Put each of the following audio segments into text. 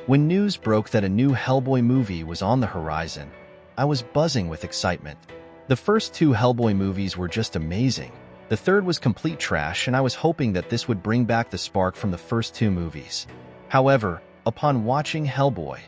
When news broke that a new Hellboy movie was on the horizon, I was buzzing with excitement. The first two Hellboy movies were just amazing. The third was complete trash, and I was hoping that this would bring back the spark from the first two movies. However, upon watching Hellboy,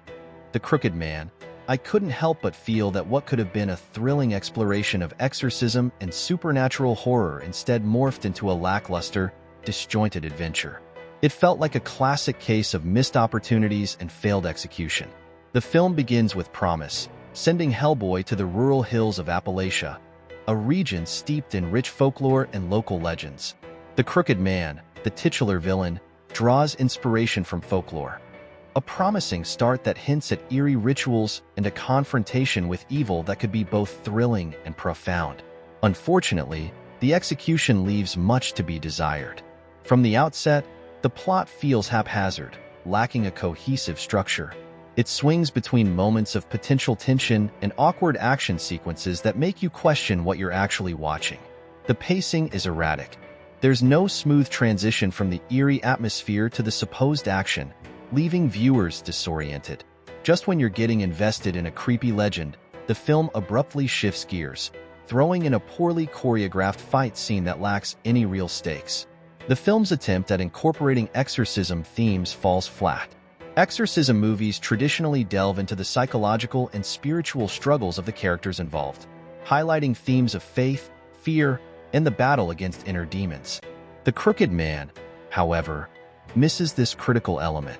The Crooked Man, I couldn't help but feel that what could have been a thrilling exploration of exorcism and supernatural horror instead morphed into a lackluster, disjointed adventure. It felt like a classic case of missed opportunities and failed execution. The film begins with promise, sending Hellboy to the rural hills of Appalachia, a region steeped in rich folklore and local legends. The Crooked Man, the titular villain, draws inspiration from folklore. A promising start that hints at eerie rituals and a confrontation with evil that could be both thrilling and profound. Unfortunately, the execution leaves much to be desired. From the outset, the plot feels haphazard, lacking a cohesive structure. It swings between moments of potential tension and awkward action sequences that make you question what you're actually watching. The pacing is erratic. There's no smooth transition from the eerie atmosphere to the supposed action, leaving viewers disoriented. Just when you're getting invested in a creepy legend, the film abruptly shifts gears, throwing in a poorly choreographed fight scene that lacks any real stakes. The film's attempt at incorporating exorcism themes falls flat. Exorcism movies traditionally delve into the psychological and spiritual struggles of the characters involved, highlighting themes of faith, fear, and the battle against inner demons. The Crooked Man, however, misses this critical element.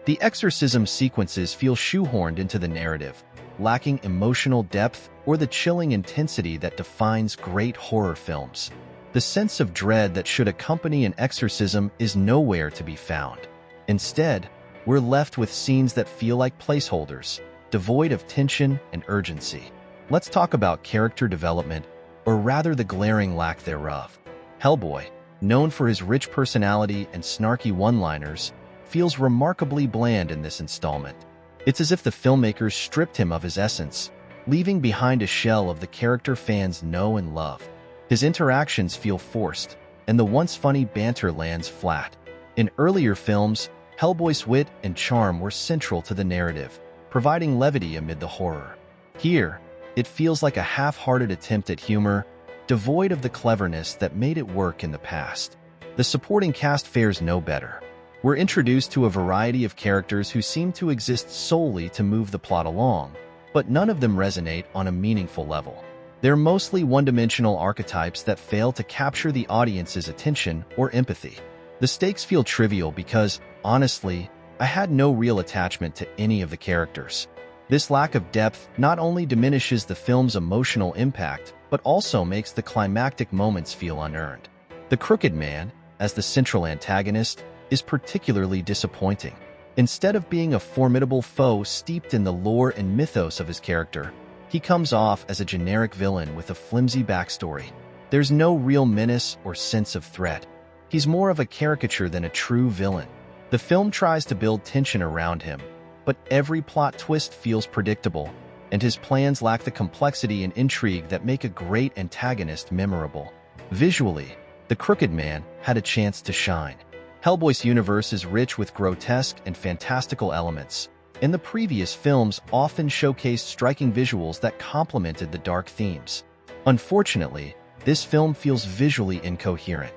The exorcism sequences feel shoehorned into the narrative, lacking emotional depth or the chilling intensity that defines great horror films. The sense of dread that should accompany an exorcism is nowhere to be found. Instead, we're left with scenes that feel like placeholders, devoid of tension and urgency. Let's talk about character development, or rather the glaring lack thereof. Hellboy, known for his rich personality and snarky one-liners, feels remarkably bland in this installment. It's as if the filmmakers stripped him of his essence, leaving behind a shell of the character fans know and love. His interactions feel forced, and the once funny banter lands flat. In earlier films, Hellboy's wit and charm were central to the narrative, providing levity amid the horror. Here, it feels like a half-hearted attempt at humor, devoid of the cleverness that made it work in the past. The supporting cast fares no better. We're introduced to a variety of characters who seem to exist solely to move the plot along, but none of them resonate on a meaningful level. They're mostly one-dimensional archetypes that fail to capture the audience's attention or empathy. The stakes feel trivial because, honestly, I had no real attachment to any of the characters. This lack of depth not only diminishes the film's emotional impact, but also makes the climactic moments feel unearned. The Crooked Man, as the central antagonist, is particularly disappointing. Instead of being a formidable foe steeped in the lore and mythos of his character, he comes off as a generic villain with a flimsy backstory. There's no real menace or sense of threat. He's more of a caricature than a true villain. The film tries to build tension around him, but every plot twist feels predictable, and his plans lack the complexity and intrigue that make a great antagonist memorable. Visually, The Crooked Man had a chance to shine. Hellboy's universe is rich with grotesque and fantastical elements, and the previous films often showcased striking visuals that complemented the dark themes. Unfortunately, this film feels visually incoherent.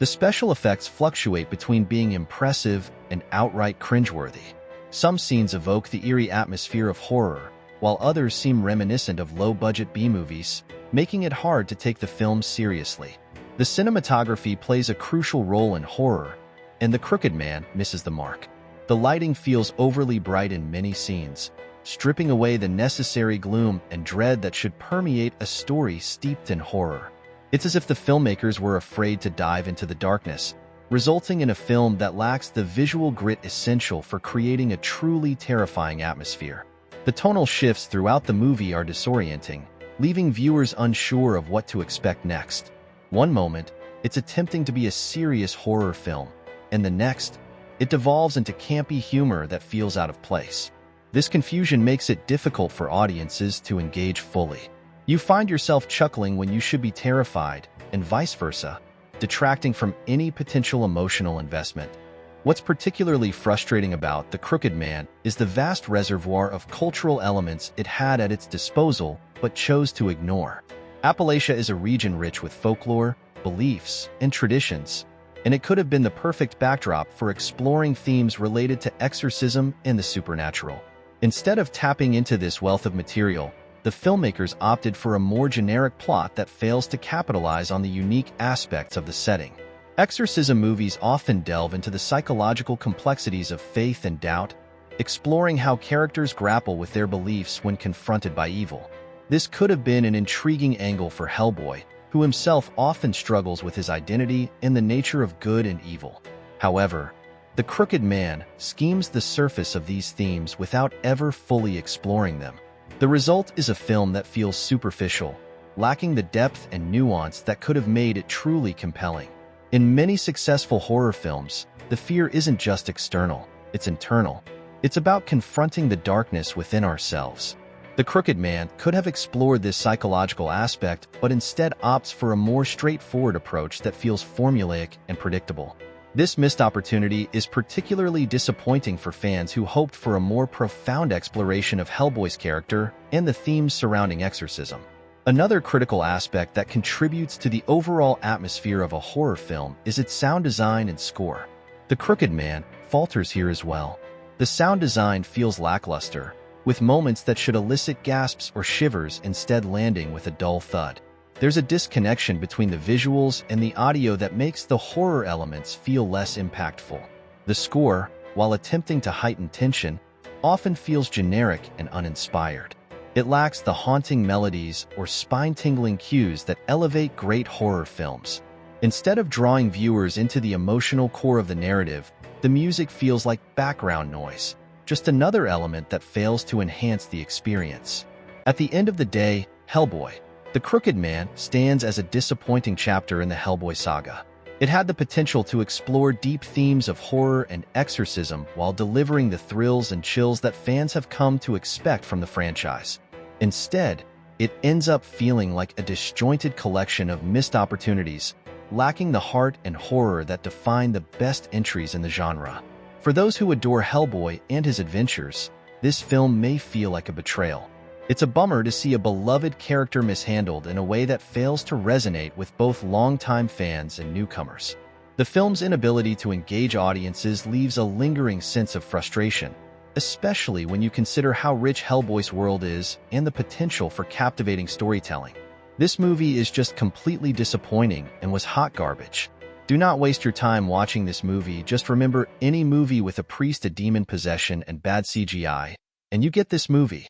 The special effects fluctuate between being impressive and outright cringeworthy. Some scenes evoke the eerie atmosphere of horror, while others seem reminiscent of low-budget B-movies, making it hard to take the film seriously. The cinematography plays a crucial role in horror, and The Crooked Man misses the mark. The lighting feels overly bright in many scenes, stripping away the necessary gloom and dread that should permeate a story steeped in horror. It's as if the filmmakers were afraid to dive into the darkness, resulting in a film that lacks the visual grit essential for creating a truly terrifying atmosphere. The tonal shifts throughout the movie are disorienting, leaving viewers unsure of what to expect next. One moment, it's attempting to be a serious horror film, and the next, it devolves into campy humor that feels out of place. This confusion makes it difficult for audiences to engage fully. You find yourself chuckling when you should be terrified, and vice versa, detracting from any potential emotional investment. What's particularly frustrating about The Crooked Man is the vast reservoir of cultural elements it had at its disposal but chose to ignore. Appalachia is a region rich with folklore, beliefs, and traditions, and it could have been the perfect backdrop for exploring themes related to exorcism and the supernatural. Instead of tapping into this wealth of material, the filmmakers opted for a more generic plot that fails to capitalize on the unique aspects of the setting. Exorcism movies often delve into the psychological complexities of faith and doubt, exploring how characters grapple with their beliefs when confronted by evil. This could have been an intriguing angle for Hellboy, who himself often struggles with his identity and the nature of good and evil. However, The Crooked Man skims the surface of these themes without ever fully exploring them. The result is a film that feels superficial, lacking the depth and nuance that could have made it truly compelling. In many successful horror films, the fear isn't just external, it's internal. It's about confronting the darkness within ourselves. The Crooked Man could have explored this psychological aspect, but instead opts for a more straightforward approach that feels formulaic and predictable. This missed opportunity is particularly disappointing for fans who hoped for a more profound exploration of Hellboy's character and the themes surrounding exorcism. Another critical aspect that contributes to the overall atmosphere of a horror film is its sound design and score. The Crooked Man falters here as well. The sound design feels lackluster, with moments that should elicit gasps or shivers instead landing with a dull thud. There's a disconnection between the visuals and the audio that makes the horror elements feel less impactful. The score, while attempting to heighten tension, often feels generic and uninspired. It lacks the haunting melodies or spine-tingling cues that elevate great horror films. Instead of drawing viewers into the emotional core of the narrative, the music feels like background noise, just another element that fails to enhance the experience. At the end of the day, Hellboy, The Crooked Man stands as a disappointing chapter in the Hellboy saga. It had the potential to explore deep themes of horror and exorcism while delivering the thrills and chills that fans have come to expect from the franchise. Instead, it ends up feeling like a disjointed collection of missed opportunities, lacking the heart and horror that define the best entries in the genre. For those who adore Hellboy and his adventures, this film may feel like a betrayal. It's a bummer to see a beloved character mishandled in a way that fails to resonate with both longtime fans and newcomers. The film's inability to engage audiences leaves a lingering sense of frustration, especially when you consider how rich Hellboy's world is and the potential for captivating storytelling. This movie is just completely disappointing and was hot garbage. Do not waste your time watching this movie. Just remember, any movie with a priest, a demon possession, and bad CGI, and you get this movie.